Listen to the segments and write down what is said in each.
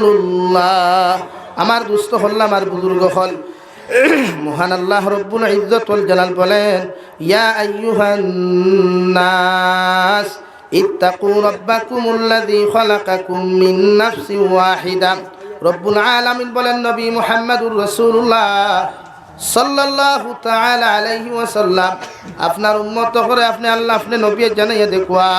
রাসূলুল্লাহ। আমার দুস্থ হল, আমার বুজুর্গ হল, মহান আল্লাহ রব্বুল ইজ্জত ওয়াল জালাল বলেন, ইয়া আইয়ুহান নাস ইত্তাকু রাব্বাকুমুল্লাযী খালাকাকুম মিন নাফসিন ওয়াহিদা। রব্বুল আলামিন বলেন, নবী মুহাম্মদুর রাসূলুল্লাহ সাল্লাল্লাহু তাআলা আলাইহি ওয়াসাল্লাম আপনার উম্মত করে আপনি আল্লাহ আপনি নবী জানাইয়া দেখুয়া,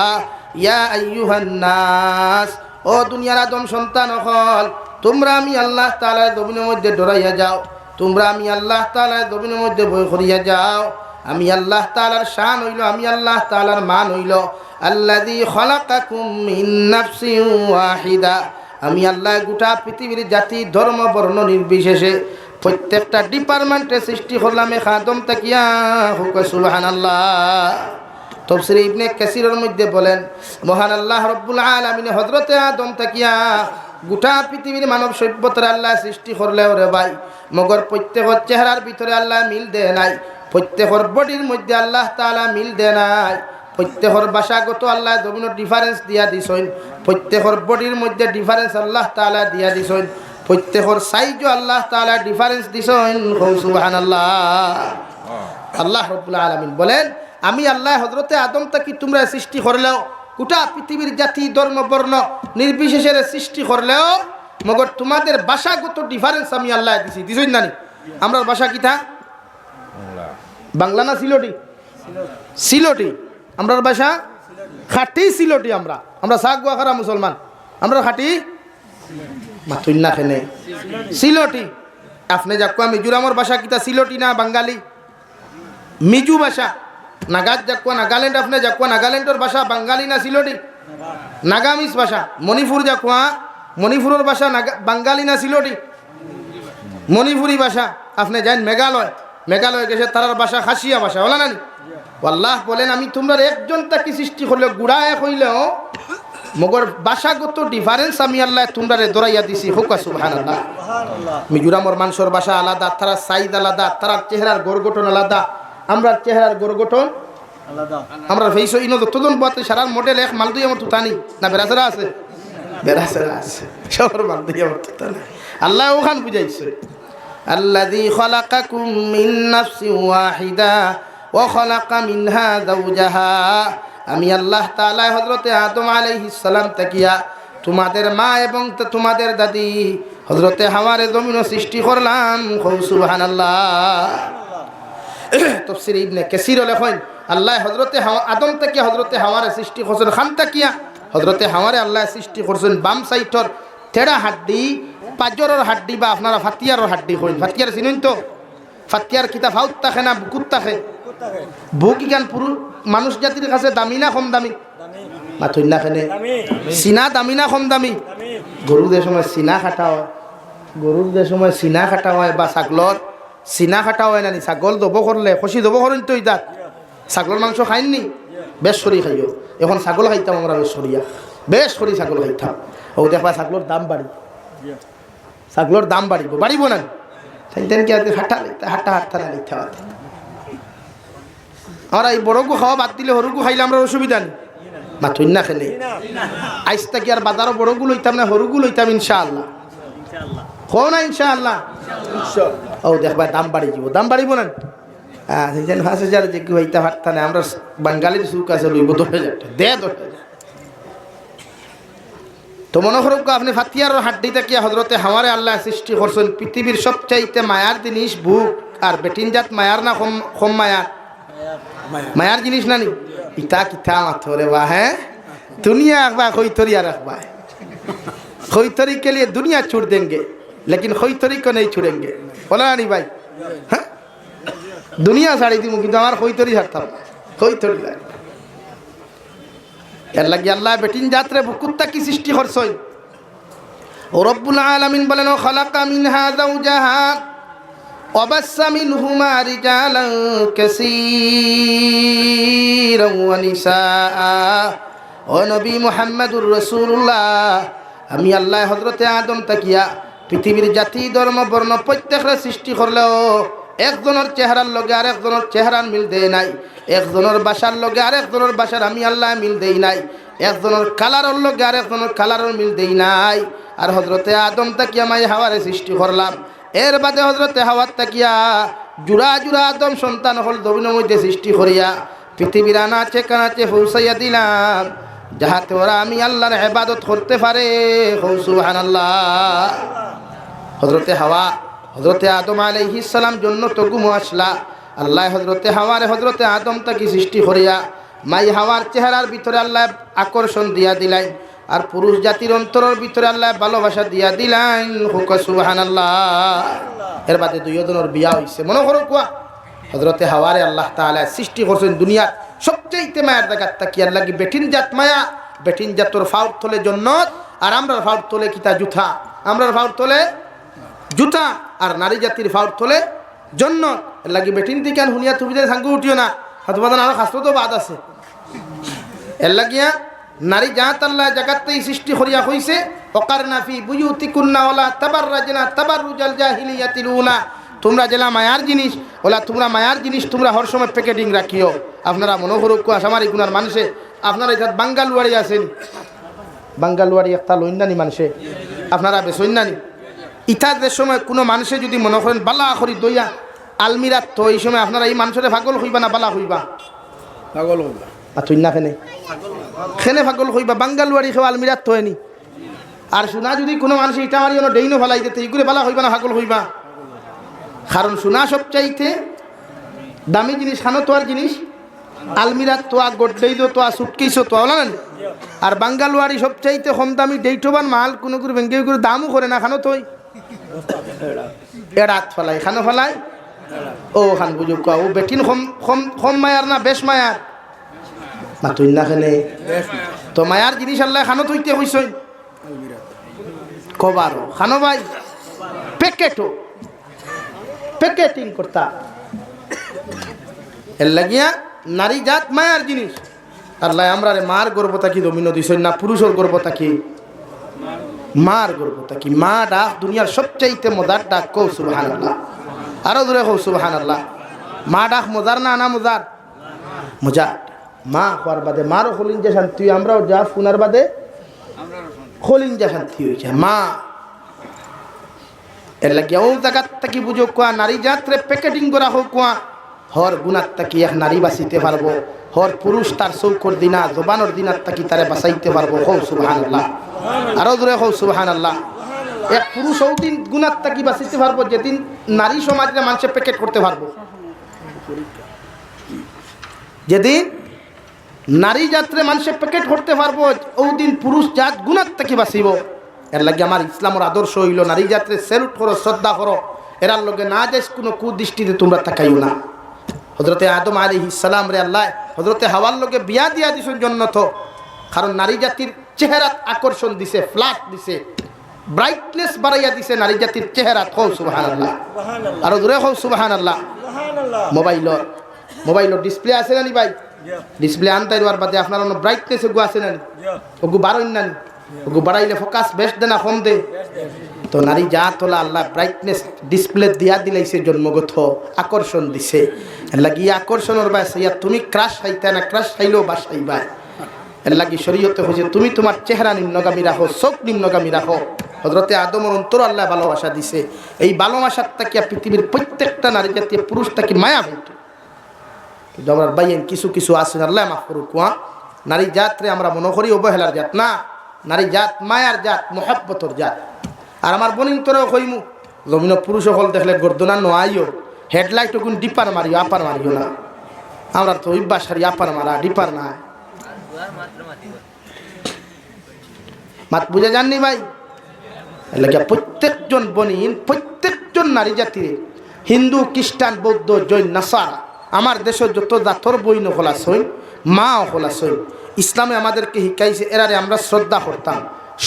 ইয়া আইয়ুহান নাস, ও দুনিয়ার আদম সন্তান হল, তোমরা আমি আল্লাহ তাআলার জমিনের মধ্যে ডরাইয়া যাও, তোমরা আমি আল্লাহ তাআলার জমিনের মধ্যে ভয় করিয়া যাও। আমি আল্লাহ তাআলার শান হইল, আমি আল্লাহ তাআলার মান হইল আল্লাযী খালাকাকুম মিন নাফসিন ওয়াহিদা। আমি আল্লাহ গোটা পৃথিবীর জাতি ধর্ম বর্ণ নির্বিশেষে প্রত্যেকটা ডিপার্টমেন্টে সৃষ্টি করলাম এক আদম তাকিয়া। হুক সুবহানাল্লাহ। তাফসীর ইবনে কাসিরের মধ্যে বলেন, মহান আল্লাহ রব্বুল আলামিন হযরতে আদম তাকিয়া গোটা পৃথিবীর মানব সভ্যতার আল্লাহ সৃষ্টি করলেও রে ভাই, মগর প্রত্যেকের চেহারার ভিতরে আল্লাহ মিল দেয় নাই, প্রত্যেকের বডির মধ্যে আল্লাহ তাআলা মিল দেয় নাই, প্রত্যেকের ভাষাগত আল্লাহ জমিন ডিফারেন্স দিয়া দিছেন, প্রত্যেকের বডির মধ্যে ডিফারেন্স আল্লাহ তাআলা দিয়া দিছেন, প্রত্যেকের সাইজও আল্লাহ তাআলা ডিফারেন্স দিছেন। সুবহানাল্লাহ। আল্লাহ রাব্বুল আলামিন বলেন, আমি আল্লাহ হযরতে আদম তাকি তোমরা সৃষ্টি করলেও, গোটা পৃথিবীর জাতি ধর্ম বর্ণ নির্বিশেষের সৃষ্টি করলেও মগর তোমাদের ভাষাগত ডিফারেন্স আমি আল্লাহ দিছি। দিছই না? আমরা ভাষা কিতা? বাংলা না সিলোটি? সিলোটি। আমরার ভাষা খাটি সিলোটি। আমরা সাগুয়া খারা মুসলমান, আমরা খাটি মাতুই না খেনে সিলোটি। আপনি যাকুয়া মিজোরামর ভাষা কিতা? সিলোটি না বাঙালি? মিজু ভাষা। নাগাদ যাকুয়া নাগাল্যান্ড, আপনি যাকুয়া নাগাল্যান্ডের ভাষা বাঙালি না সিলোটি? নাগামিজ ভাষা। মণিপুর যাকুয়া মণিপুরের ভাষা বাঙালি না সিলোটি? মণিপুরি ভাষা। আপনি যান মেঘালয়, মেঘালয় গেছে তারার ভাষা খাসিয়া ভাষা, বলা না? আল্লাহ বলেন, আমি তোমরা একজন তাকে সৃষ্টি করলে গুড়া এক হইলেও মগর ভাষাগত ডিফারেন্স আমি আল্লাহ তোমরা দৌড়াইয়া দিছি। হুকা সুবহানাল্লাহ। মিজোরামর মানুষের ভাষা আলাদা, তারা সাইজ আলাদা, তার চেহারার গড়গঠন আলাদা, আমরা চেহারার গড়গঠন আলাদা। আমরা ফেইস ইনো যতজন বাতে সারার মডেল এক মালদুই আমার তুতানি না, বেরাসরা আছে? বেরাসরা আছে, সবার মালদুই আমার তুতানি। আল্লাহ ওখান বুঝাইছে, আল্লাযী খালাকাকুম মিন নাফসিন ওয়াহিদা ওয়া খালাকা মিনহা যাওজাহা। আমি আল্লাহ তাআলা হযরতে আদম আলাইহিস সালাম তাকিয়া তোমাদের মা এবং তোমাদের দাদি হযরতে হাওয়ারে জমিন সৃষ্টি করলাম। সুবহানাল্লাহ। তাফসীর ইবনে কাসির লেখেন, আল্লাহ হযরতে আদম থেকে হযরতে হাওয়ারে সৃষ্টি করছেন খান তাকিয়া। হযরতে হাওয়ারে আল্লাহ সৃষ্টি করছেন বাম সাইডর তেড়া হাড্ডি, পাজরের হাড্ডি বা আপনারা ফাতিয়ারের হাড্ডি কইন। ফাতিয়ার চিনেন তো? ফাতিয়ার কিতা ফাউত থাকে না বুকুত থাকে? বুক ইগান পুরুষ মানুষ জাতির কাছে দামি না কম দামি? মাথুই না খেনে সিনা দামি না কম দামি? গরুদের সময় সিনা কাটা হয়, গরুদের সময় সিনা কাটা হয়, বা ছাগলর সিনা কাটা হয় না? ছাগল দব করলে খসি দব করেন তো ইদাত ছাগলের মাংস খাইননি? বেশ করি খাইও। এখন ছাগল খাইতাম আমরা বেশ করিয়া, বেশ করি ছাগল খাইতাম। ও দেখবা ছাগলের দাম বাড়ি, ছাগলের দাম বাড়িব, বাড়িব না? কি হাঁটা হাঁটা হাঁটা লিখতে হবে। আমরা এই বড়গু খাওয়া বাদ দিলে হরুগু খাইলে আমরা অসুবিধা নেই। মাথুই না খেলে আইসটা কি আর বাজারও বড়গু লইতাম না, হরুগু লইতাম ইনশাআল্লাহ। হো না ইনশাআল্লাহ? ও দেখবা দাম বাড়ি যাব, দাম বাড়িব না? 5,000 যে কি হইতা হাঁটতা না, আমরা বাঙালির সুখ আছে লইব 10,000 দে 10,000। তো মনে করুক আপনি ফাতিয়ার হাড্ডিতে কি হযরতে হাওয়ারে আল্লাহ সৃষ্টি করছেন। পৃথিবীর সবচাইতে মায়ার জিনিস বুক, আর বেটিন জাত মায়ার না কম মায়ার? মায়ার জিনিস না নি? ইতা কিতা মাথরে বা হ্যাঁ दुनिया अखबा कोई तरी रखबा है, कोई तरी के लिए दुनिया छोड़ देंगे लेकिन कोई तरी को नहीं छोड़ेंगे। बोला नहीं भाई? हाँ दुनिया साड़ी दी मुझे हमारा कोई तरी हटता कोई तरी यार लगी अल्लाह बेटिन जात्रे कुत्ता की सृष्टि करछोय और रब्बुल आलामीन बोलेन खलाका मिनहा जाওজাহা वबस्सा मिनहुमा रिजालान कासीरान व निसाआ। ओ नबी मुहम्मदुर रसूलुल्लाह আমি আল্লাহ হযরতে আদম তাকিয়া পৃথিবীর জাতি ধর্ম বর্ণ প্রত্যেকের সৃষ্টি করলেও একজনের চেহারার লগে আর একজনের চেহারার মিল দেয় নাই, একজনের ভাষার লগে আর একজনের ভাষার আমি আল্লাহ মিল দেই নাই, একজনের কালারের লগে আর একজনের কালারের মিল দেই নাই। আর হজরতে আদম তাকিয়া মাই হাওয়ারে সৃষ্টি করলাম। এর বাদে হজরতে হাওয়ার তাকিয়া জুড়া জুড়া আদম সন্তান হল দবিনের মধ্যে সৃষ্টি করিয়া পৃথিবীর আনাচে কানাচে পৌঁছাইয়া দিলাম, যাহাতে ওরা আমি আল্লাহর ইবাদত করতে পারে। সুবহানাল্লাহ। হজরতে হাওয়া হজরতে আদম আলাইহিস সালাম জন্য তো গুম আসলা। আল্লাহ হজরতে হাওয়ারে হজরতে আদম তাকে সৃষ্টি করিয়া মাই হাওয়ার চেহারার ভিতরে আল্লাহ আকর্ষণ দিয়া দিলেন, আর পুরুষ জাতির অন্তরের ভিতরে আল্লাহ ভালোবাসা দিয়া দিলেন। হুক সুবহানাল্লাহ। এর বাদে দুইজনের বিয়া হইছে। মনে করো কুয়া হজরতে হাওয়ারে আল্লাহ তাআলা সৃষ্টি করছেন দুনিয়ার সবচেয়ে মায়ার জায়গার তাকি আল্লাহ কি বেঠিন জাত মায়া। বেঠিন জাতর ফাউট তোলে জন্নত, আর আমরার ফাউট তোলে কিতা জুথা। আমরার ফাউট তোলে জুতা, আর নারী জাতির ফাউট তোলে জন্নত। এর লাগি বেঠিন থেকে হুনিয়া তুমি সাঙ্গু উঠিও না, হতবাদান আরো খাস্ত তো বাদ আছে। এর লাগিয়া নারী জাত আল্লাহ জাগাতেই সৃষ্টি করিয়া হইছে ওকারনা ফি বুয়ুতিকুন্না ওয়ালা তাবাররাজনা তাবাররুজাল জাহিলিয়াতিল উলা। তোমরা জেলা মায়ার জিনিস ওলা তোমরা মায়ার জিনিস তোমরা হর সময় প্যাকেটিং রাখিও। আপনারা মনে করুক সামারি গুনার মানুষে আপনারা এটা বাঙ্গালুয়ারি আছেন, বাঙ্গালুয়ারি একটা লইন্দানি মানুষে আপনারা বেসইন্দানি ইতাদের সময় কোনো মানুষে যদি মনে করেন বালা করি দইয়া আলমিরাত, তো এই সময় আপনারা এই মানুষের পাগল হইবা না বালা হইবা? পাগল হইবা। আর তুই না খেনে খেনে পাগল হইবা। বাঙ্গালুয়ারি খেয়ে আলমিরাত তো হয়নি। আর শোনা যদি কোনো মানুষ ইটা মারি ডেইনো ফেলাই দিতে এইগুলো বালা হইবা না পাগল হইবা? কারণ শোনা সবচাইতে দামি জিনিস, খানো তোয়ার জিনিস আলমিরাত তোয়া, গোড্ডেই দো তোয়া, সুটকেসও তোয়া, বলা না। আর বাঙ্গালুয়ারি সবচাইতে কম দামি ডেইটোবান মাল কোনো করে ভেঙ্গে করে দামও করে না, খানো তোই এড়াত ফেলাই খানো ফেলাই। ও খান বুঝুক ও বেটিন কম মায়ার না বেশ মায়ার না? তুই না খেলে তো মায়ার জিনিস আল্লাহ খানো তৈতে হইস কবার খানো ভাই প্যাকেটও প্যাকেটিং করতা। এর লাগিয়া নারী জাত মায়ার জিনিস। আল্লাহ আমরা মার গর্বতা কি দমিন দিস না, পুরুষের গর্বতা কি মার গর্বতা কি। মা ডাক দুনিয়ার সবচাইতে মজার ডাক। কৌ সুবহানাল্লাহ। আরো দূরে কৌ সুবহানাল্লাহ। মা ডাক মজার না না মজার? মজার। মা হওয়ার বাদে মারও হলিন যে শান্তি, আমরাও যা ফুনার বাদে হলিন যে শান্তি হয়েছে মা। এর লাগিয়া ও জায়গার থাকি বুঝো কোয়া নারী জাতরে প্যাকেটিং করা হোক কোয়া হর গুণার থাকি এক নারী বাঁচিতে পারবো, হর পুরুষ তার চৌকর দিনা জবানোর দিনার থাকি তারে বাঁচাইতে পারবো। কৌ সুবহানাল্লাহ। আরো দূরে কৌ সুবহানাল্লাহ। এক পুরুষ দিন গুণার থাকি বাঁচিতে পারবো যেদিন নারী সমাজে মানুষের প্যাকেট করতে পারবো। যেদিন নারী জাতরে মানুষের প্যাকেট করতে পারবো ওই দিন পুরুষ জাত গুণার থাকি বাঁচিব। এর লাগে আমার ইসলামের আদর্শ হইল নারী জাতরে স্যালুট করো, শ্রদ্ধা করো। এরার লগে না যাইস কোনো কুদৃষ্টিতে তোমরা তাকাইও না। হজরতে আদম আলাইহিস সালাম রে আল্লাহ হজরতে হাওয়ার লগে বিয়া দিয়া দিছেন জন্নত। কারণ নারী জাতির চেহারা আকর্ষণ দিছে, ফ্ল্যাট দিছে, ব্রাইটনেস বাড়াইয়া দিছে নারী জাতির চেহারা। কৌ সুবহানাল্লাহ। আরো দূরে কৌ সুবহানাল্লাহ। মোবাইলের ডিসপ্লে আছে না নি ভাই? ডিসপ্লে আনতে দেওয়ার বাদে আপনার ব্রাইটনেস ওগু আছে না নি? ওগু বাড়াই না নি? ওগু বাড়াইলে ফোকাস বেশ দে না কম দে? তো নারী জাত হলো আল্লাহ ব্রাইটনেস ডিসপ্লে দিয়া দিলাইছে, জন্মগত আকর্ষণ দিছে। লাগি আকর্ষণের বাস ইয়া তুমি ক্রাশ খাইতে না, ক্রাশ খাইলেও বাসাইবা। এর লাগি শরীয়তে হয়েছে তুমি তোমার চেহারা নিম্নগামী রাখো, চোখ নিম্নগামী রাখো। হজরতে আদমের অন্তর আল্লাহ ভালোবাসা দিছে। এই ভালোবাসার তাকে পৃথিবীর প্রত্যেকটা নারী জাতীয় পুরুষ তাকে মায়া হইত। কিন্তু আমার বাইন কিছু কিছু আছে আল্লাহ মাফ করুক, নারী জাতরে আমরা মনে করি অবহেলার জাত না। নারী জাত মায়ার জাত, মোহাব্বতর জাত। আর আমার বোনিন তোরাও কইমু জমিন পুরুষ হল দেখলে গর্দনা নোয়াইও হেডলাইট কোন ডিপার মারিও, আপার মারিও না। আমরা তো অভ্যাস হারি আপার মারা, ডিপার না। মাত বুঝে যাননি ভাই? প্রত্যেকজন বনিন, প্রত্যেকজন নারী জাতির হিন্দু, খ্রিস্টান, বৌদ্ধ, জৈন, নাসারা, আমার দেশের যত জাতর বইন হলা সইন, মা হলা সইন, ইসলামে আমাদেরকে শিখাইছে এরারে আমরা শ্রদ্ধা করতাম,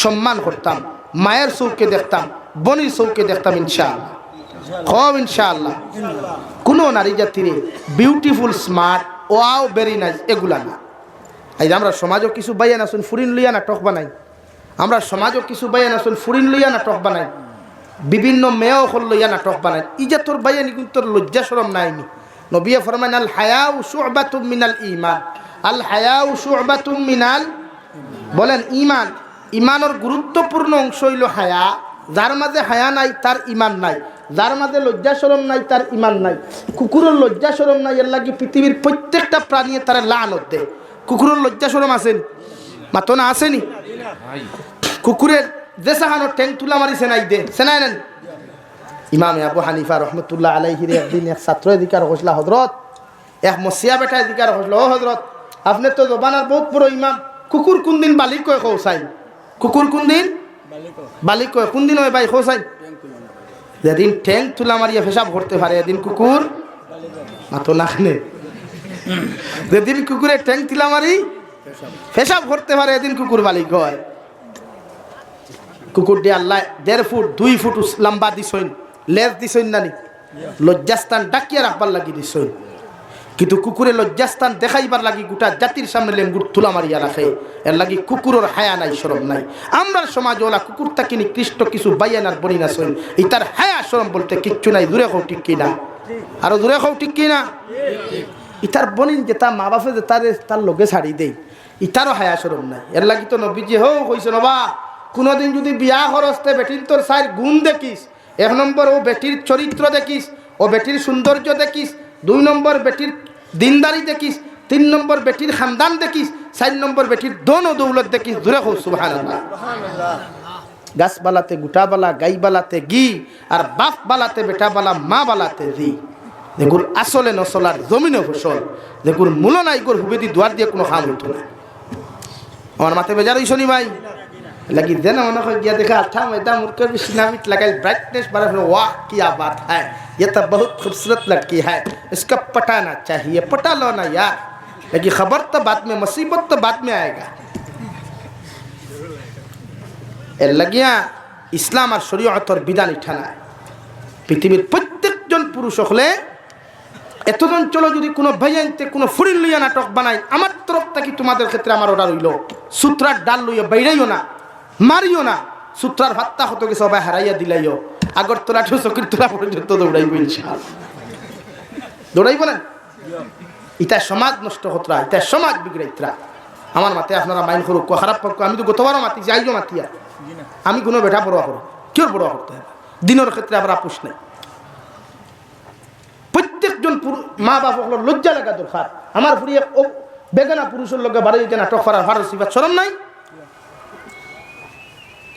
সম্মান করতাম, মায়ের চৌকে দেখতাম, বনির চৌকে দেখতাম। ইনশাআল্লাহ কম ইনশাআল্লাহ। কোনো নারী জাতির beautiful, smart, wow, very nice এগুলা না। এই আমরা সমাজও কিছু বাইয়ান আসুন ফুরিন লইয়া নাটক বানাই। আমরা সমাজও কিছু বাইয়ান আসুন ফুরিন লইয়া নাটক বানাই, বিভিন্ন মেয়েও হল লইয়া নাটক বানাই। ইজা তোর বাইয়ানি কিন্তু তোর লজ্জা শরম নাইনি। নবিয়ে ফরমান আল হায়াউ শু'বাতুম মিনাল ঈমান। আল হায়াউ শু'বাতুম মিনাল, বলেন ঈমান। ইমানের গুরুত্বপূর্ণ অংশ হইল হায়া। যার মাঝে হায়া নাই তার ইমান নাই, যার মাঝে লজ্জা শরম নাই তার ইমান নাই। কুকুরের লজ্জা শরম নাই, এর লাগি পৃথিবীর প্রত্যেকটা প্রাণী তারা লানত দেয়। কুকুরের লজ্জা শরম আসেনি? মাতো না আসেনি? কুকুরের যে সাহানো ট্যাং তুলা মারিছে নাই দে সেনাই নেন। ইমাম আবু হানিফা রহমতুল্লাহ আলাইহির একদিন এক ছাত্র এদিকার হসলা, হজরত এক মসিয়া বেটা এদিকার হসলো, ও হজরত আপনি তো জবানার বহুত বড় ইমাম, কুকুর কোন দিন বালিক কয় খোসাইন? কুকুর কোন দিন বালিক কয়? কোন দিন ওই ভাই খোসাইন? যেদিন ঠ্যাং তুলা মারিয়া পেশাব করতে পারে এদিন কুকুর মাতো নাখনে। যেদিন কুকুরের ঠ্যাং তুলা মারি পেশাব করতে পারে এদিন কুকুর বালিক হয়। কুকুর দিয়ে আল্লাহ 1.5 ফুট 2 ফুট লম্বা দিছইন, লেজ দিছইন নানি, লজ্জাস্থান ডাকিয়া রাখবার লাগি দিছইন। কিন্তু কুকুরে লজ্জাস্থান দেখাইবার লাগি গোটা জাতির সামনে লেঙ্গুর তুলা মারিয়া রাখে। এর লাগি কুকুরের হায়া নাই, শরম নাই। আমরা সমাজ ওলা কুকুর তাকে নিকৃষ্ট কিছু বাইয়ানার বনি না সইন, ইতার হায়া শরম বলতে কিচ্ছু নাই। দূরে খাও ঠিক কিনা? আরো দূরে খাও ঠিক কিনা? ইতার বনিন যে তার মা বাপে যে তার লোকে ছাড়ি দেই, ইতারও হায়া শরম নাই। এর লাগি তো নবীজি হো কইছে নবা, কোনোদিন যদি বিয়া খরচতে বেটির তোর সাইর গুণ দেখিস, 1 নম্বর ও বেটির চরিত্র দেখিস, ও বেটির সৌন্দর্য দেখিস, 2 নম্বর বেটির দিনদারি দেখিস, 3 নম্বর বেটির খানদান দেখিস, 4 নম্বর বেটির দন ও দৌলত দেখিস। দূরে হোক সুবহানাল্লাহ। গাছবালাতে গুটাবালা, গাইবালাতে গি, আর বাপ বালাতে বেটা বালা, মা বালাতে জি। যেগুর আসলে নসলার জমিনে ফসল, যেগুর মূল নাই গোর হুবেদি দুয়ার দিয়ে কোনো খাম হইতো না। আমার মাথে বেজার হইছ নি ভাই? लगी देना मना को गया देखा था मैदा मुड़कर भी सिनामिट लगा, ब्राइटनेस बढ़ा, वाह क्या बात है, ये तो बहुत खूबसूरत लड़की है, इसका पटाना चाहिए। पटा लो ना यार, लेकिन खबर तो बाद में, मुसीबत तो बाद में आएगा। लगिया इस्लाम और शरीयत और বিধান ইঠানা পৃথিবীর প্রত্যেকজন পুরুষ হলে এতজন চলো যদি কোনো ভাইয়ানতে কোনো ফুরিন লইয়া নাটক বানাই, আমার তরফ থেকে তোমাদের ক্ষেত্রে আমার অর্ডার হইল, সূত্রার ডাল লইয়া বাইরাইও না, মারিও না, সূত্রার ভাত্তা হতো কি সবাই হারাইয়া দিলাইও, আগরতলা টু চকিরতলা পর্যন্ত দৌড়াইব ইনশাআল্লাহ। দৌড়াইব না? ইটা সমাজ নষ্ট হতরা, ইটা সমাজ বিগড়াইতরা। আমার মাতে আপনারা মাইন করুক, খারাপ পাক, আমি তো গতবারও মাতি যাইও মাতিয়া, আমি কোনো বেটা বড় করো, কেউ বড় করতে হবে দিনের ক্ষেত্রে আবার আপোষ নেই। প্রত্যেকজন মা বাপ হল লজ্জা লাগা দরকার। আমার ফুরিয়ে বেগানা পুরুষের লোকে বাড়ি নাটক করার ফারসি বা শরম নাই?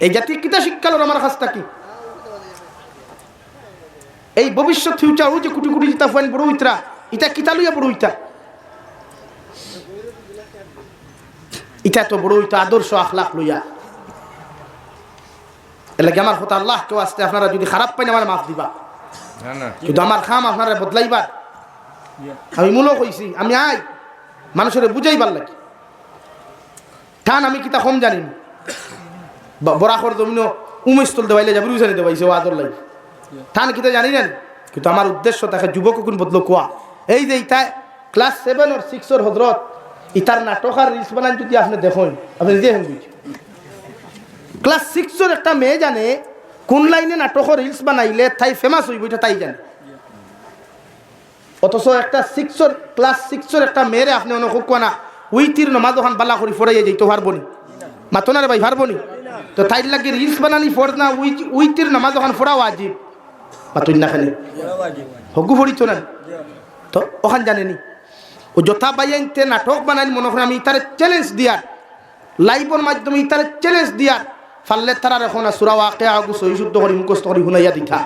এই জাতি কিতা শিক্ষালোর আমার কাছ থাকি এই ভবিষ্যৎ ফিউচার, ওই যে কোটি কোটি জিতা ফাইন বড় হইতরা, ইটা কিতা লইয়া বড় হইতা? ইটা তো বড় হইতা আদর্শ আখলাক লইয়া। এর লাগে আমার কথা আল্লাহ কেউ আসতে আপনারা যদি খারাপ পাইন আমার মাফ দিবা, কিন্তু আমার খাম আপনারা বদলাইবার। আমি মূল কইছি, আমি আই মানুষের বুঝাইবার লাগে টান, আমি কিতা কম জানি না। বরাখর জমিন উমেশতল দেওয়াইলে যাবি উজানি দেওয়াইছে ও আদর লাগে টান কিতা জানি না। কিন্তু আমার উদ্দেশ্য তাকে যুবক কোন বদলো কোয়া, এই যে ইটা ক্লাস 7 আর 6 হজরত ইতার নাটক আর রিলস বানান যদি আপনি দেখুন, আপনি নিজে হেন বুঝ। ক্লাস 6 একটা মেয়ে জানে কোন লাইনে নাটক রিলস বানাইলে তাই ফেমাস হইব, এটা তাই জানে। অথচ একটা ক্লাস 6 একটা মেয়েরে আপনি অনেক কোয়া না উইতির নমাজ ওখান বালা করি ফরাইয়া যাইতে পারবো নি, মাতো না রে ভাই, পারবো নি? তো তাই লাগে রিলস বানানি ফর না, উইতির নমাজ ওখান ফোড়াও আজিব, মাতুই না খানে হগু ফড়িত না। তো ওখান জানেনি ও যথা বাইতে নাটক বানানি, মনে করেন আমি ইতারে চ্যালেঞ্জ দিয়ার, লাইভের মাধ্যমে ইতারে চ্যালেঞ্জ দিয়ার ফাললে তারা এখন সুরা ওয়াকিয়া আগু সহি শুদ্ধ করি মুখস্থ করি হুনাইয়া দিঠা,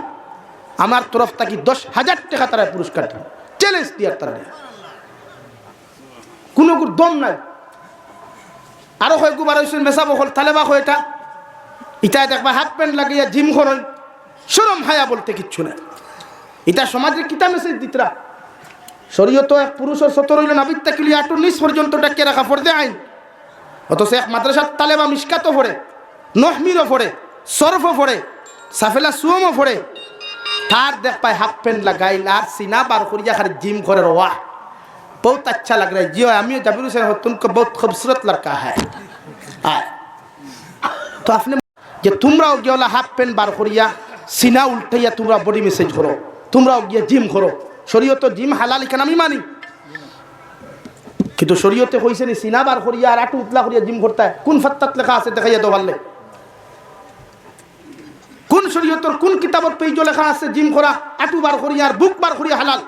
আমার তরফ থাকি 10,000 টাকা তারা পুরস্কার দিল, চ্যালেঞ্জ দিয়ার তারা কোনো দম নাই। আরো কয়েকবার মেসা বহল তালেবা হয় এটা, ইটা দেখবা হাফ প্যান্ট লাগিয়া জিম করেন, শরম হায়া বলতে কিচ্ছু নাই। এটা সমাজের কিতা মেসেজ দিতরা? শরীয়ত এক পুরুষের 17 হইল নাবিদ তাকিলি 19 পর্যন্ত ডাকিয়ে রাখা ফরদে আইন, অথচ এক মাদ্রাসার তালেবা মিশকাতও পড়ে, নহমিরও পড়ে, সরফও পড়ে, সাফেলা সুয়মও পড়ে, তার দেখ পায় হাফ প্যান্ট লাগাইল আর সিনা বার করিয়া খালি জিম করে। वाह बहुत अच्छा लग रहा है जी, अमीर जबीर हुसैन हो तुमको बहुत खूबसूरत लड़का है। तो आपने যে তোমরাও গিয়া হাফ প্যান্ট বার করিয়া সিনা উল্টাইয়া তোমরা বডি মেসেজ করো, তোমরাও গিয়া জিম করো। শরীয়ত জিম হালাল, এখানে আমি মানি, কিন্তু শরীয়তে কইছে নি সিনা বার করিয়া আর আটু উতলা করিয়া জিম করতে কোন ফাত্তাত লেখা আছে দেখাইয়া দাও পারলে কোন শরীয়তর কোন কিতাবত পেজ লেখা আছে জিম করা আটু বার করিয়া আর বুক বার করিয়া হালাল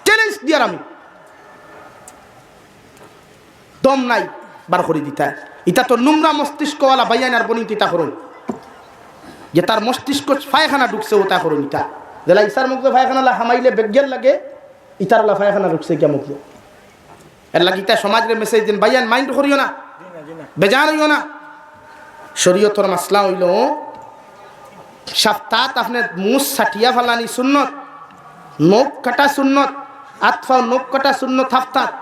চ্যালেঞ্জ দিয়ার আমি দম নাই বার করে দিতে এটা তো নোংরা মস্তিষ্কওয়ালা বাইয়ান আর বনি তিতা করুন যে তার মস্তিষ্ক ফায়খানা ঢুকছে ওটা করুন ইটা যেলা ইসার মুখে ফায়খানা হামাইলে বেজ্ঞান লাগে ইতার ফায়খানা ঢুকছে কে মুখে এর লাগি তা সমাজের মেসেজ দিন বাইয়ান মাইন্ড করিও না বেজার হইও না শরীয়তর মাসলা হইল সপ্তাহ আপনার মুস ছাটিয়া ফালানি সুন্নত নখ কাটা সুন্নত আতফা নখ কাটা সুন্নত হাফতাত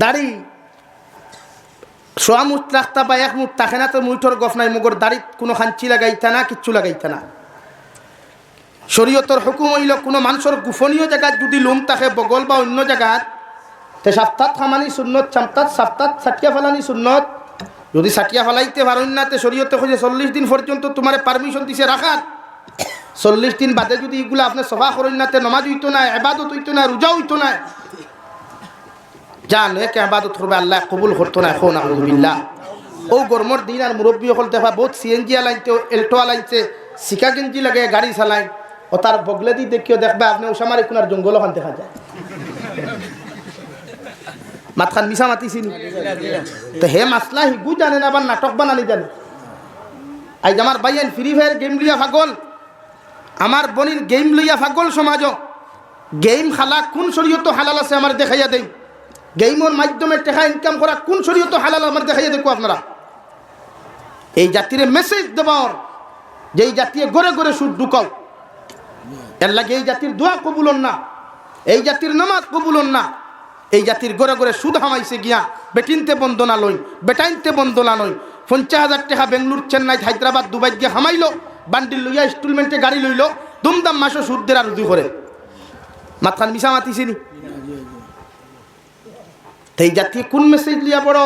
দাড়ি সোয়া মুঠ রাখতা বা এক মুঠ থাকে না তো মুঠর গফ নাই মগর দাড়িত কোনো খাঞ্চি লাগাইতা না কিচ্ছু লাগাইতা না শরীয়তর হুকুম হইল কোনো মানুষের গোপনীয় জায়গায় যদি লোম থাকে বগল বা অন্য জায়গাত তে সপ্তাহ খামানি সুন্নত সপ্তাহ ছাটিয়া ফেলানি সুন্নত যদি ছাটিয়া ফেলাইতে পারেন না তে শরীয়তে খুঁজে 40 দিন পর্যন্ত তোমার পারমিশন দিছে রাখার 40 দিন বাদে যদি এগুলো আপনি সভা করেন না তে নমাজ হইতো না ইবাদত হইতো না রোজা হইতো না জান এক ইবাদত করবে আল্লাহ কবুল করতো না এখন আলহামদুলিল্লাহ ও গরমর দিন আর মুরব্বী হল দেখা বহুত সিএনজি আলাইতে এল্টো আলাইতে সিকা গেঞ্জি লাগে গাড়ি চালাই ও তার বগলে দি দেখিও দেখবে আপনি ওসামার কোনার জঙ্গল ওখান দেখা যায় মাতখান মিশা মাতিছিল তো হে মাসলা হিগু জানে না আবার নাটক বানানি জানে আজ আমার বাইয়েন ফ্রি ফায়ার গেম লইয়া পাগল আমার বনির গেম লইয়া পাগল সমাজ গেম খালা কোন শরীয়ত হালাল আছে আমার দেখাইয়া দেই গেমের মাধ্যমে টাকা ইনকাম করা কোন শরীয়ত হালাল আমার দেখাইয়া দেখো আপনারা এই জাতির মেসেজ দেবার যেই জাতীয় গড়ে গড়ে সুদ ঢুকাও এর লাগে এই জাতির দোয়া কবুলন না এই জাতির নামাজ কবুলন না এই জাতির গড়ে গড়ে সুদ হামাইছে গিয়া বেটিনতে বন্দনা লই বেটাইনতে বন্দনা লই 50,000 টাকা বেঙ্গলুর চেন্নাই হায়দ্রাবাদ দুবাই গিয়ে হামাইলো বান্ডিল লইয়া ইনস্টলমেন্টে গাড়ি লইল দুমদাম মাসও সুদ দের আর দুই করে মাতখান মিশা মাতিছিনি এই জাতি কোন মেসেজ লিয়া বড়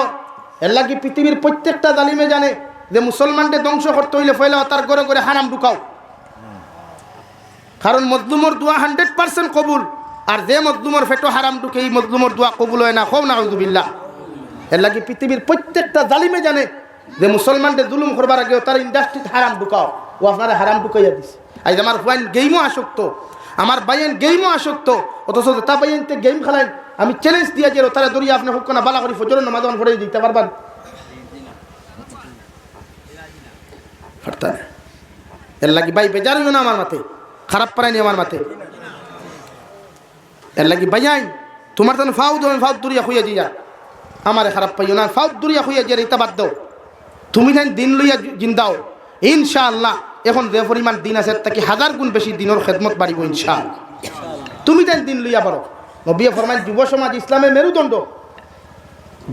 এর লাগে পৃথিবীর প্রত্যেকটা জালিমে জানে যে মুসলমানদের ধ্বংস করতে হইলে ফয়লা তার ঘরে ঘরে হারাম ঢুকাও কারণ মজলুমর দোয়া 100% কবুল আর যে মজলুমর ফেটো হারাম ঢুকে এই মজলুমর দোয়া কবুল হয় না খো না আউযুবিল্লাহ এর লাগে পৃথিবীর প্রত্যেকটা জালিমে জানে যে মুসলমানদের জুলুম করবার আগে তার ইন্ডাস্ট্রিতে হারাম ঢুকাও ও আপনারা হারাম ঢুকাইয়া দিছে আজ আমার ফাইন গেমও আসক্ত আমার বাইয়েন গেমও আসক্ত অথচ তা বাইয়েনতে গেম খেলায় আমি চ্যালেঞ্জ দিয়া যে তারা দরিয়া আপনি হোক না বালা করি ফজরের নামাজ পড়ে দিতে পারবেন এর লাগি ভাই বেজার হইও না আমার মাথে খারাপ পারাইনি আমার মাথে এর লাগি ভাইয়াই তোমার তো ফাউদ দরিয়া হইয়া যা আমারে খারাপ পাইও না ফাউদ দরিয়া হইয়া যে রিতা বাদ দাও তুমি যেন দিন লইয়া জিন্দাও ইনশাআল্লাহ এখন যে পরিমাণ দিন আছে তাকে 1000 গুণ বেশি দিনের খেদমত বাড়িব ইনশাআল্লাহ তুমি যেন দিন লইয়া পারো নবী ফরমান যুব সমাজ ইসলামের মেরুদণ্ড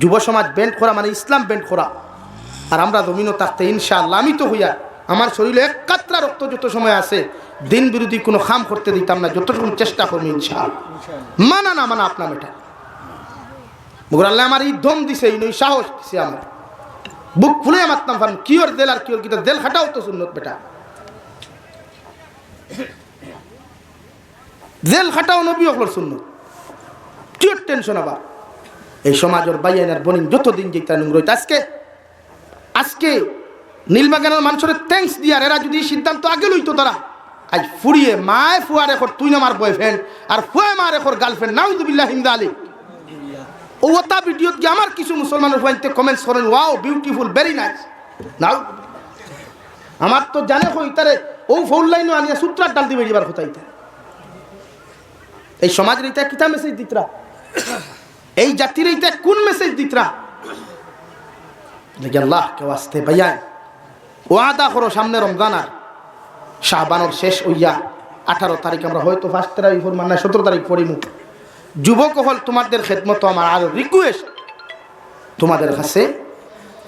যুব সমাজ বেন্ড করা মানে ইসলাম বেন্ড করা আর আমরা জমিনও থাকতে ইনশাআল্লাহ আমি তো হইয়া আমার শরীরে এক কাতরা রক্ত যত সময় আছে দিন বিরোধী কোনো খাম করতে দিতাম না যতটুকু চেষ্টা করবো ইনশাআল্লাহ মানা না মানা আপনার এটা মগর আল্লাহ আমার এই দম দিছে এই সাহস দিছে আমার বুক ফুলে মারতাম ফান কিওর দেল আর কিওর কিটা দেল খাটাও তো সুন্নত বেটা জেল খাটাও নবী হকর সুন্নত কিওর টেনশন আবার এই সমাজের বাইয়ানার বনিন যতদিন যেটা নোংরা হইতে আজকে নীলবাগানের মানুষের থ্যাঙ্কস দিয়ার এরা যদি সিদ্ধান্ত আগে লইতো তারা আজ ফুরিয়ে মায় ফুয়ার এখন তুই না আমার বয়ফ্রেন্ড আর ফুয়ে মার এখন গার্লফ্রেন্ড নাউযুবিল্লাহ হিমদা আলী ও ওটা ভিডিওত গিয়ে আমার কিছু মুসলমানের ফাইনতে কমেন্টস করেন ওয়াও বিউটিফুল ভেরি নাইস নাও আমার তো জানে কই তারে ও ফোন লাইনও আনিয়া সূত্রার ডাল দিবে এবার কোথায় এই সমাজের এটা কিতা মেসেজ দিতরা এই জাতির এটা কোন মেসেজ দিতরা দেখি আল্লাহ কে ওয়াস্তে ভাইয়া ওয়াদা করো সামনে রমজান আর শাহবানের শেষ হইয়া 18 তারিখ আমরা হয়তো 1 তারিখ ফরমান না 17 তারিখ পড়িমু যুবক হল তোমাদের খেদমত আমার আর রিকোয়েস্ট তোমাদের কাছে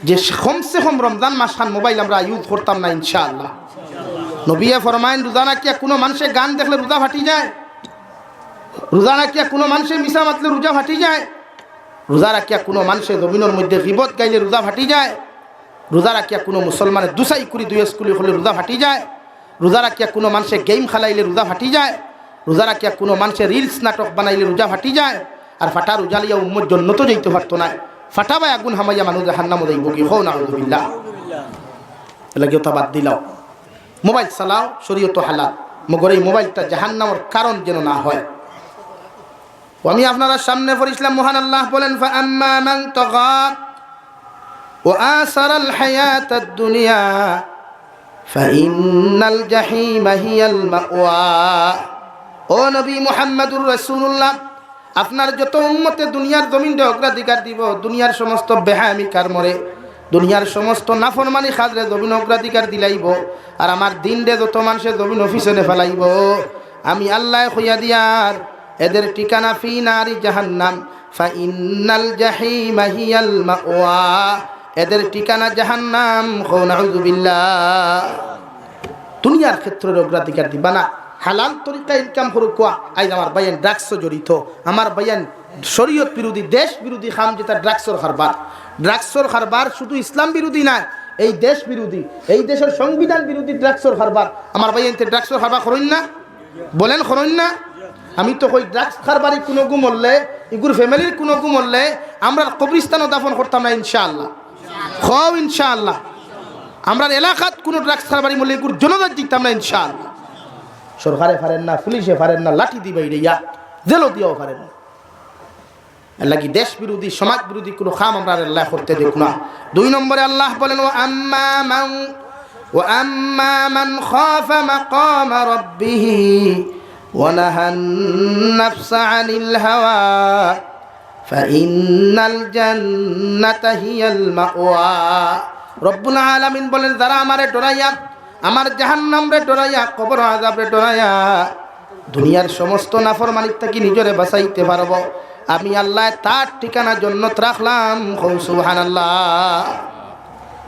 যে কমসে কম রমজান মাস খান মোবাইল আমরা ইউজ করতাম না ইনশাআল্লাহ নবী ফরমায়েন রোজা নাকিয়া কোনো মানুষে গান দেখলে রোজা ফাটি যায় রোজা রাখিয়া কোনো মানুষে মিশা মাতলে রোজা ফাটি যায় রোজা রাখিয়া কোনো মানুষে জমিনের মধ্যে গীবত গাইলে রোজা ফাটি যায় রোজা রাখিয়া কোনো মুসলমানের দুসাই কুড়ি দুই স্কুলে হলে রোজা ফাটি যায় রোজা রাখিয়া কোনো মানুষে গেম খেলাইলে রোজা ফাটি যায় রোজা রাখিয়া কোনো মানুষে রিলস নাটক বানাইলে রোজা ফাটি যায় আর ফাটার উজালিয়া উম্মত জন্নত যাইতে পারতো না ফাটা বা আগুন হামাইয়া মানুষ জাহান্নামে যাইব কি হও না আউযুবিল্লাহ লাগি ওটা বাদ দিলাও মোবাইল চালাও শরীয়ত হালাল মগর এই মোবাইলটা জাহান্নামের কারণ যেন না হয় আমি আপনারা সামনে পড়িছিলাম মহান আল্লাহ বলেন ফাআম্মা মান তাগা ওয়া আসারাল হায়াতাদ দুনিয়া ফাইন্নাল জাহিমা হিয়াল মাওয়া ও নবী মুহাম্মদুর রাসূলুল্লাহ আপনার যত উম্মতে দুনিয়ার জমিনে অগ্রাধিকার দিব দুনিয়ার সমস্ত বেহায়ামি কারমরে দুনিয়ার সমস্ত নাফরমানি খাজরে জমিন অগ্রাধিকার দিলাইব আর আমার দিন রে যত মানুষের জমিন অফিসে ফেলাইব আমি আল্লাহ কইয়া দিয়ার এদের ঠিকানা ফি নারি জাহান্নাম ফাইন্নাল জাহিমা হিয়াল মাওয়া এদের ঠিকানা জাহান্নাম নাউযুবিল্লাহ দুনিয়ার ক্ষেত্রে অগ্রাধিকার দিবা না হালাল তরিকা ইনকাম করুক কোয়া আজ আমার বাইয়ান ড্রাগস জড়িত আমার বাইয়ান শরীয়ত বিরোধী দেশ বিরোধী খাম যেটা ড্রাগসর কারবার শুধু ইসলাম বিরোধী না এই দেশ বিরোধী এই দেশের সংবিধান বিরোধী ড্রাগসর কারবার আমার বাইয়ান ড্রাগসর কারবার করেন না বলেন করেন না আমি তো কই ড্রাগস কারবারি কোনো গু মরলে ইগুর ফ্যামিলির কোনো গু মরলে আমরা কবরস্থানও দাফন করতাম না ইনশাআল্লাহ খাও ইনশাআল্লাহ আমরা এলাকাত কোনো ড্রাগস কারবারি মরলে ইগুর জনগণ দিতাম না ইনশাআল্লাহ সরকারে পারেন না পুলিশে পারেন না লাঠি দিবে ইয়া জেলও দিয়েও পারেন না আল্লাহ কি দেশ বিরোধী সমাজ বিরোধী কোনো কাম আমরা আল্লাহ করতে দেখ না দুই নম্বরে আল্লাহ বলেন ও আম্মা মান খাফা মাকাম রাব্বিহ ওয়া নাহান নাফসা আনিল হাওয়া ফাইন্নাল জান্নাতা হিয়াল মাওয়া রব্বুল আলামিন বলেন যারা আমারে ডরাইয়া আমার জাহান্নাম রে ডরাইয়া কবর আযাব রে ডরাইয়া দুনিয়ার সমস্ত নাফরমানি থেকে নিজরে বাঁচাইতে পারবো আমি আল্লাহ তার ঠিকানা জান্নাত রাখলাম সুবহানাল্লাহ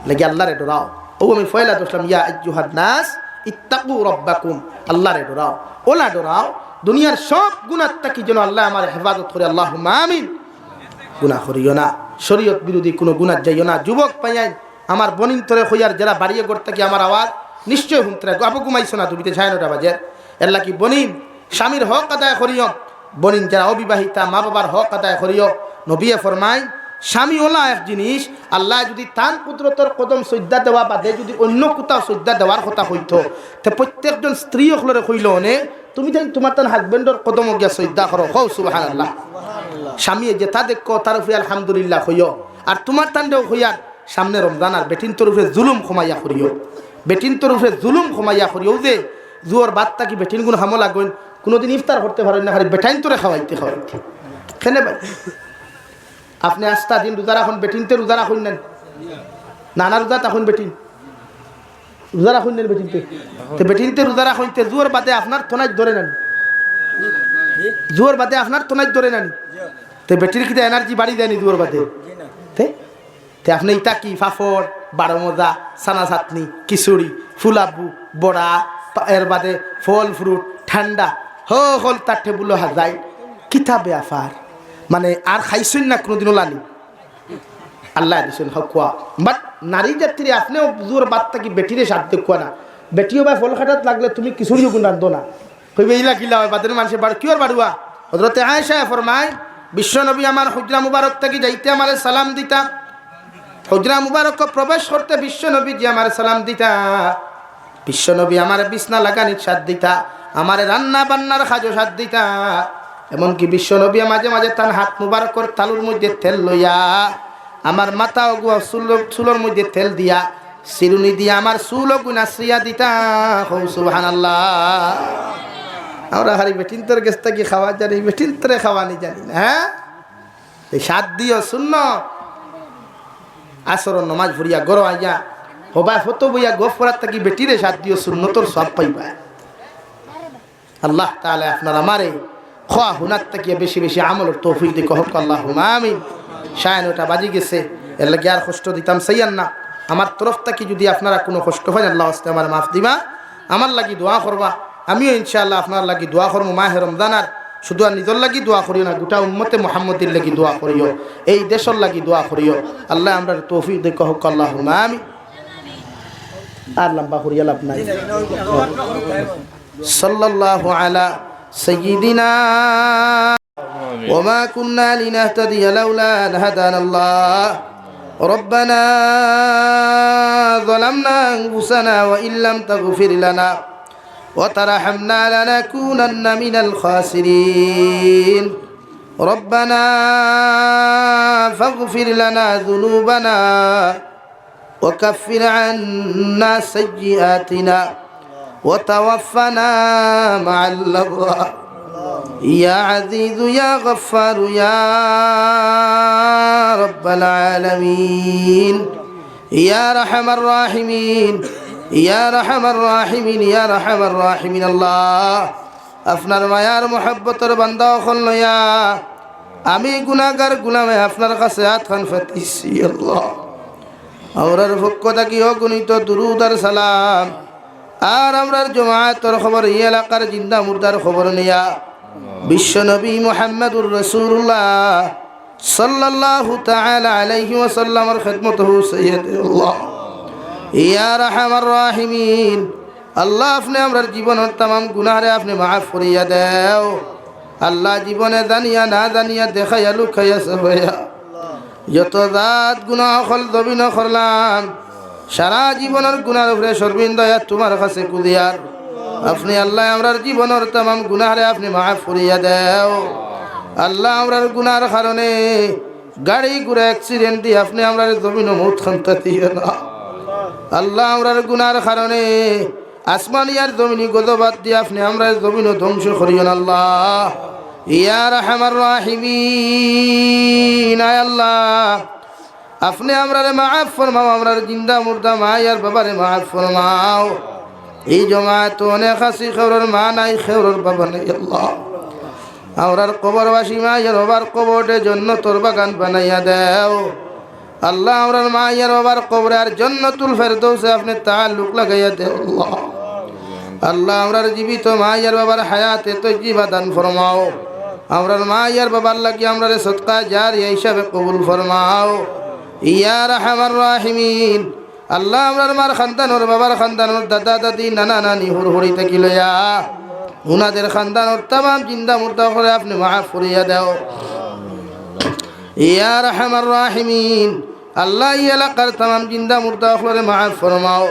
লাগি আল্লাহ রে ডরাও ও আমি ফয়লা দোসলাম ইয়া আইয়ুহান নাস ইত্তাকু রাব্বাকুম আল্লাহ রে ডরাও ওলা ডরাও দুনিয়ার সব গুনাহ থেকে যেন আল্লাহ আমার হেফাজত করে আল্লাহুম্মা আমিন গুনাহ করিও না শরীয়ত বিরোধী কোনো গুনাহ যাইও না যুবক পাইয়াই আমার বনিন তরে হইয়ার যারা বাড়িয়ে করতে কি আমার আওয়াজ নিশ্চয় শুনতে আবু ঘুমাইছো না তুমি 9:30 বাজে আল্লাহ কি বনিন স্বামীর হক আদায় করিও বনিন যারা অবিবাহিতা মা বাবার হক আদায় করিও নবী ফরমায় স্বামী ওলা এক জিনিস আল্লাহ যদি তান কুদরতর কদম সজ্জা দেওয়া বাদে যদি অন্য কোথাও সজ্জা দেওয়ার কথা কইতো তে প্রত্যেকজন স্ত্রী হলরে কইল নে তুমি তাই তোমার তান হাজবেন্ডর কদম গিয়া সজ্জা করো হও সুবহানাল্লাহ স্বামী যেটা দেখো তার উপরে আলহামদুলিল্লাহ কইও আর তোমার তান্ডেও কইয়ার সামনে রমজান আর বেটিন তোর উপরে জুলুম ক্ষমাইয়া করিও বেটিন তোর উপরে জুলুম ক্ষমাইয়া করিও যে জুয়ার বাদ থাকি বেটিন গুণ হামলা গইন কোনোদিন ইফতার করতে পারেন না খালি বেটাইন তোরে খাওয়াইতে কেনে ভাই আপনি আস্তা দিন রোজা রাখুন বেটিনতে রোজা রাখুন নেন নানা রোজা তখন বেটিন রোজা রাখুন নেন বেটিনতে তো বেটিনতে রোজা রাখুন জুয়ার বাদে আপনার তোনাই ধরে নেন জুয়ার বাদে আপনার তোনাই ধরে নেন তো বেটির কিন্তু এনার্জি বাড়ি দেয়নি জুয়ার বাদে তে আপনি ইটা কি ফাফড় বারো মজা সানা চাটনি খিচুড়ি ফুলাবু বড়া এর বাদে ফল ফ্রুট ঠান্ডা হল তার টেবুলো হাজাই কিতাবে আফার মানে আর খাইছেন না কোনোদিনও লানি আল্লাহ দিছেন হকুয়া বাট নারী জাতির আপনিও জোর বাদ থাকি বেটিরে সাথ দেখুয়া না বেটিও বা ফল খাটাত লাগলে তুমি খিচুড়িও গুণ রান্ধো না কইবে ইলা কিলা হয় বাদের মানুষের বাড়ি কিওর বাড়ুয়া হযরতে আয়েশা ফরমায় বিশ্বনবী আমার হুজরা মুবারক থেকে যাইতে আমারে সালাম দিতা হুজরা মুবারক প্রবেশ করতে বিশ্বনবী জি আমারে সালাম দিতা বিশ্বনবী আমার বিছনা লাগানির সাথ দিতা আমারে রান্না বান্নার খাজো সাথ দিতা এমনকি বিশ্বনবী মাঝে মাঝে তার হাত মুবারকর তালুর মধ্যে তেল লইয়া আমার মাথা ওগুয়া চুলোর মধ্যে তেল দিয়া চিরুনি দিয়া আমার চুল গুনা শ্রিয়া দিতা সুবহানাল্লাহ আমরা হারি বেটিন তোর গেছটা কি খাওয়া জানি বেটিন তোরে খাওয়ানি জানি না হ্যাঁ এই সাত দিও শূন্য আসর নমাজ ভরিয়া গরো আইয়া হবা ফটো বইয়া গফ করার থাকি বেটিরে সাত দিও শূন্য তোর সব পাইবা আল্লাহ তাআলা আপনার আমারে খোয়া হুনার থেকে বেশি বেশি আমলের তৌফিক দি কহক আল্লাহুম্মা আমিন 9:30 বাজি গেছে এর লাগি আর কষ্ট দিতাম চাইয়ান না আমার তরফ থেকে যদি আপনারা কোনো কষ্ট হয় আল্লাহ ওয়াস্তে আমার মাফ দিবা আমার লাগি দোয়া করবা আমিও ইনশাআল্লাহ আপনার লাগি দোয়া করব মাহে রমজানার শুধু আর নিজের লাগি দোয়া করিও না গোটা উম্মতে মুহাম্মদের লাগি দোয়া করিও এই দেশের লাগি দোয়া করিও আল্লাহ আমরা তৌফিক দি কহক আল্লাহুম্মা আমিন আর লম্বা করিয়া লাভ নাই সাল্লাল্লাহু আলা সাইয়্যিদিনা وما كنا لنهتدي لولا أن هدانا الله ربنا ظلمنا أنفسنا وإن لم تغفر لنا وترحمنا لنكونن من الخاسرين ربنا فاغفر لنا ذنوبنا وكفر عنا سيئاتنا وتوفنا مع الأبرار يا عزيز يا غفار يا رب العالمين يا رحم الراحمين يا رحم الراحمين يا رحم الراحمين الله আপনার মায়ার মোহাব্বতের বান্দা হল লইয়া আমি গুনাহগার গোলামে আপনার কাছে হাতখান পাতিছি আল্লাহ আমরার পক্ষ থাকি অগণিত দুরূদ আর সালাম আর আমরার জমায়েতের খবর এই এলাকার জিন্দা মুর্দার খবর নিয়া বিশ্ব নবী মুহাম্মদুর রাসূলুল্লাহ সাল্লাল্লাহু তাআলা আলাইহি ওয়াসাল্লামের খিদমত হুসাইয়্যিদুল্লাহ ইয়া রাহমার রাহিমিন আল্লাহ আপনি আমরার জীবনের तमाम গুনাহরে আপনি মাফ করিয়া দাও আল্লাহ জীবনে জানিয়া না জানিয়া দেখাইয়া লুকাইয়া সবাইয়া যত জাত গুনাহ হল দবিন করলাম সারা জীবনের গুনার উপরে সর্বিন্দয়া তোমার কাছে কুদিয়ার আপনি আল্লাহ আমরার জীবনের तमाम গুনাহরে আপনি মাফ করিয়া দাও আল্লাহ আমরার গুনার কারণে গাড়ি ঘোড়া অ্যাক্সিডেন্ট দিয়ে আপনি আমরার জমিন মউত খান্তা দিও না আল্লাহ আমরার গুনার কারণে আসমানিয়ার জমিনি গজবাত দিয়ে আপনি আমরার জমিন ধ্বংস করিও না আল্লাহ ইয়া রাহমার রাহিমিন আয় আল্লাহ আপনি আমরারে মাফ ফরমাও আমরার জিন্দা মুর্দা মা আর বাবারে মাফ ফরমাও এই জমায়েত অনেক হাসি খবরের মা নাই খবরের বাবা নাই আল্লাহ আমরার কবরবাসী মা আর বাবার কবরে জান্নাতুল বাগান বানাইয়া দাও আল্লাহ আমরার মা আর বাবার কবরে আর জান্নাতুল ফেরদৌসে আপনি তাআল্লুক লাগাইয়া দাও আল্লাহ আল্লাহ আমরার জীবিত মা আর বাবার হায়াতে তজ্জিবা দান ফরমাও আমরার মা আর বাবার লাগি আমরারে সদকা জারিয়া হিসাবে কবুল ফরমাও ইয়া রাহমার রাহিমিন আল্লাহ আমরার মার খানদানোর বাবার খানদানোর দাদা দাদি নানা নানি হুড়হুড়ি থেকে লইয়া উনাদের খানদানোর तमाम জিন্দা মুর্দা করে আপনি মাফ করিয়া দাও ইয়া রাহমার রাহিমিন আল্লাহ এই এলাকার तमाम জিন্দা মুর্দা করে মাফ ফরমাও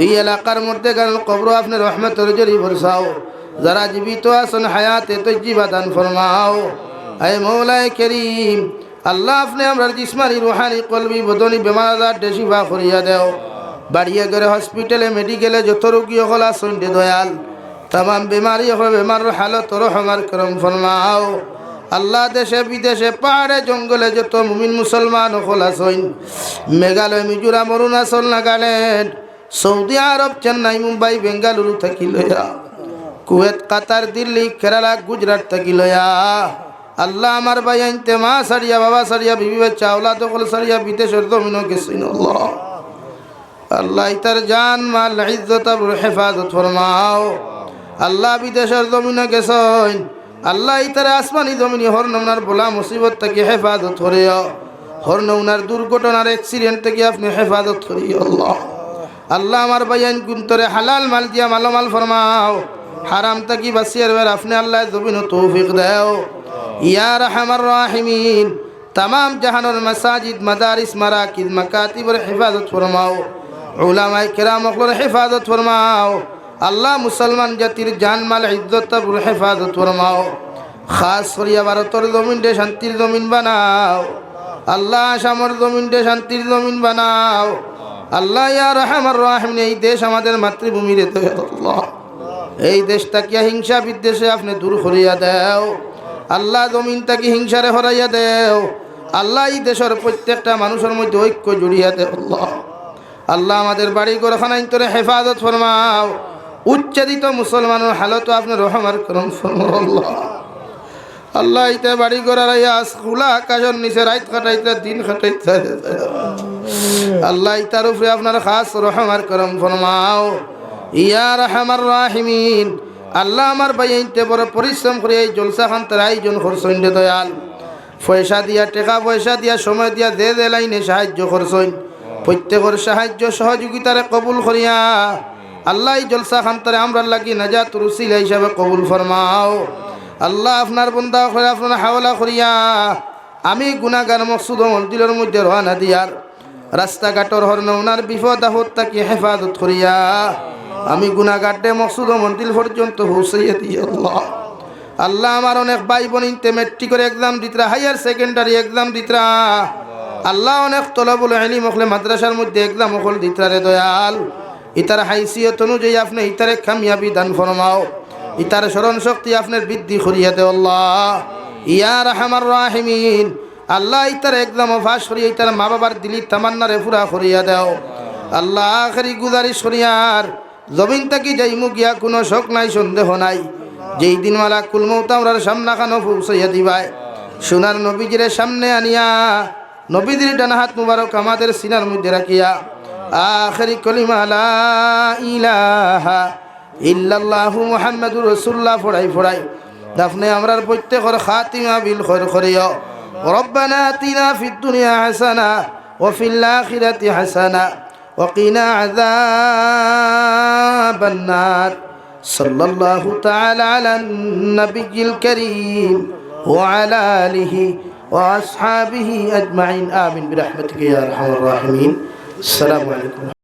এই এলাকার মধ্যে কারণ কবর আপনি রহমতের জরি বরসাও যারা জীবিত আছেন হায়াতে তজ্জিবা দান ফরমাও হে মওলায়ে করিম আল্লাহ আপনি আমরার জিসমানি রুহানি কলবি বদনি বেমার আজার শিফা করিয়া দাও বাড়িয়া করে হসপিটালে মেডিকেলে যত রোগী হল আসুন দয়াল तमाम बीमारी हो बीमार हालत रहमार करम फरमाओ अल्लाह देशे विदेशे पहाड़े जंगले जो तो मुमिन मुसलमान हल आसइन मेघालय मिजोराम अरुणाचल नागालैंड सऊदी आरब चेन्नई मुम्बाई बेंगालुरु थकी लया कुवैत कतार दिल्ली केराला गुजरात थकी लया अल्लाह हमार भाई आनते माँ सरिया बाबा सरिया बीबी बच्चा औलाद कल सरिया विदेशर जमीनों के सुन अल्लाह अल्लाह इतर जान माल इज्जत और हिफाजत फरमाओ अल्लाह विदेशर जमीन गेसन अल्लाह इतर आसमानी जमीनी हर नमनार बोला मुसीबत तक हेफाजत हो रहे हर नमनार दुर्घटनार एक्सीडेंट तक अपनी हेफाजत हो रही अल्लाह अल्लाह हमार बयान गुंतरे हलाल माल दिया मालोमाल फरमाओ हराम तक बसियर वेर अपने अल्लाह जमीन तौफीक दो या रहमान राहिमीन तमाम जहानर मसाजिद मदारिस मराकिज मकातिब और हिफाजत फरमाओ उलमाए किराम और हिफाजत फरमाओ अल्लाह मुसलमान जातिर जान माल इज्जत और हिफाजत फरमाओ खास करिया भारतर जमीन दे शांतिर जमीन बनाओ अल्लाह आसामर जमीन दे शांतिर जमीन बनाओ अल्लाह या रहमान राहिम এই দেশ আমাদের মাতৃভূমি রে তো আল্লাহ এই দেশটাকে হিংসা বিদ্বেষে আপনি দূর করিয়া দাও আল্লাহ জমিনটাকে হিংসারে হরাইয়া দাও আল্লাহ এই দেশের প্রত্যেকটা মানুষের মধ্যে ঐক্য জড়িয়ে দাও আল্লাহ আল্লাহ আমাদের বাড়ি ঘরখানা ইন্তরে হেফাজত ফরমাও উচ্চাদিত মুসলমানের হালত আপনি রহমার করম ফরমাও আল্লাহ আল্লাহ ইতে বাড়ি ঘরাইয়া খোলা আকাশের নিচে রাত কাটাইতে দিন কাটাইতে আল্লাহ ইতার উপরে আপনার খাস রহমার করম ফরমাও ইয়া রহমার রাহিমিন আল্লাহ আমার ভাই ইতে বড় পরিশ্রম করে এই জলসা খান তার আয়োজন করছেন দয়াল পয়সা দিয়া টাকা পয়সা দিয়া সময় দিয়া দে লাইনে সাহায্য করছেন প্রত্যেকের সাহায্য সহযোগিতারে কবুল করিয়া আল্লাহ জলসা খান্তরে আমরা লাগি নাজাত রুসিলা হিসাবে কবুল ফরমাও আল্লাহ আপনার বন্দা করে আপনার হাওলা করিয়া আমি গুনাহগার মকসুদ মন্দিরের মধ্যে রওনা দিয়ার রাস্তাঘাটর হরনৌনার বিপদ আপদ তাকে হেফাজত করিয়া আমি গুনাহগারদের মকসুদ মন্দির পর্যন্ত পৌঁছাইয়া দিই আল্লাহ। আল্লাহ আমার অনেক ভাই বোন ইনতে মেট্রিকের এক্সাম দিতরা, হায়ার সেকেন্ডারি এক্সাম দিতরা, আল্লাহ অনেক তলবুল ইলম হলে মাদ্রাসার মধ্যে এক্সাম হল দিতরা রে দয়াল। ইতার হাইসিয়ত অনুযায়ী আপনি ইতারে কামিয়াবি দান ফরমাও, ইতার স্মরণ শক্তি আপনার বৃদ্ধি করিয়া দেও আল্লাহ ইয়া রাহমার রাহিমিন। আল্লাহ ইতার একদম ফাঁস করিয়া ইতার মা বাবার দিলি তামান্নারে পুরা করিয়া দেও আল্লাহ। আখেরি গুজারিশ করিয়ার জমিন থাকি যাইমু গিয়া কোনো শোক নাই সন্দেহ নাই, যেই দিন মালাকুল মউত আমরার সামনা খানো পৌঁছাইয়া দিবাই, সোনার নবীজির সামনে আনিয়া নবীজির ডানা হাত মুবারক আমাদের সিনার মধ্যে রাখিয়া আখেরি কলিমা লা ইলাহা ইল্লাল্লাহু মুহাম্মাদুর রাসূলুল্লাহ ফড়াই ফড়াই দাফনে আমরার প্রত্যেকর খাতিমা বিল খৈর করিও। রব্বানা আতিনা ফিদ দুনিয়া হাসানা ওয়া ফিল আখিরাতি হাসানা ওয়া কিনা আযাবান নার। সাল্লাল্লাহু তাআলা আলান নাবিয়্যিল কারীম ওয়া আলা আলিহি ওয়া আসহাবিহি আজমাইন। আমিন বিরহমাতিকা ইয়া আরহামার রাহিমিন। আসসালামু আলাইকুম।